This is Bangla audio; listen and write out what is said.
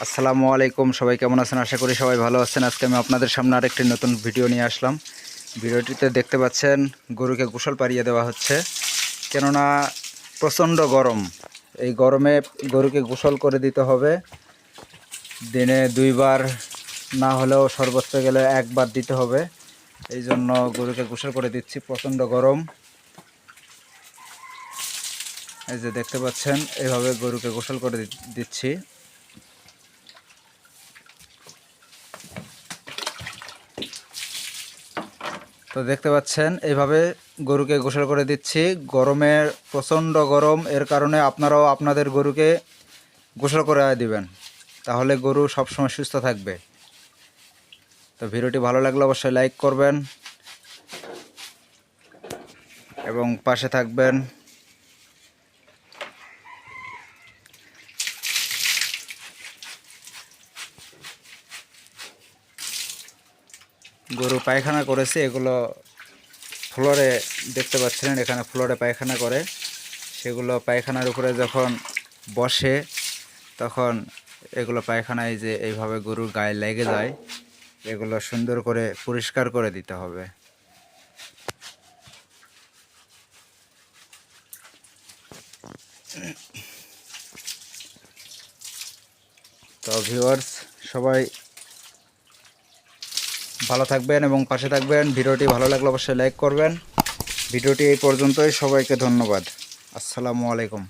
আসসালামু আলাইকুম। সবাই কেমন আছেন? আশা করি সবাই ভালো আছেন। আজকে আমি আপনাদের সামনে আরেকটি নতুন ভিডিও নিয়ে আসলাম। ভিডিওটিতে দেখতে পাচ্ছেন গরুকে গোসল পাড়িয়ে দেওয়া হচ্ছে, কেননা প্রচণ্ড গরম। এই গরমে গরুকে গোসল করে দিতে হবে। দিনে 2 বার না হলেও সর্বোচ্চ গেলে 1 বার দিতে হবে। এই জন্য গরুকে গোসল করে দিচ্ছি। প্রচণ্ড গরম। এই যে দেখতে পাচ্ছেন, এইভাবে গরুকে গোসল করে দিচ্ছি। তো দেখতে পাচ্ছেন এইভাবে গরুকে গোসল করে দিচ্ছি। গরমের প্রচণ্ড গরম, এর কারণে আপনারাও আপনাদের গরুকে গোসল করে দিবেন, তাহলে গরু সবসময় সুস্থ থাকবে। তো ভিডিওটি ভালো লাগলে অবশ্যই লাইক করবেন এবং পাশে থাকবেন। গরু পায়খানা করেছে, এগুলো ফ্লোরে দেখতে পাচ্ছেন, এখানে ফ্লোরে পায়খানা করে। সেগুলো পায়খানার উপরে যখন বসে তখন এগুলো পায়খানায় যে এইভাবে গরুর গায়ে লেগে যায়, এগুলো সুন্দর করে পরিষ্কার করে দিতে হবে। তো ভিউয়ার্স, সবাই ভালো থাকবেন এবং পাশে থাকবেন। ভিডিওটি ভালো লাগলে অবশ্যই লাইক করবেন। ভিডিওটি এই পর্যন্তই। সবাইকে ধন্যবাদ। আসসালামু আলাইকুম।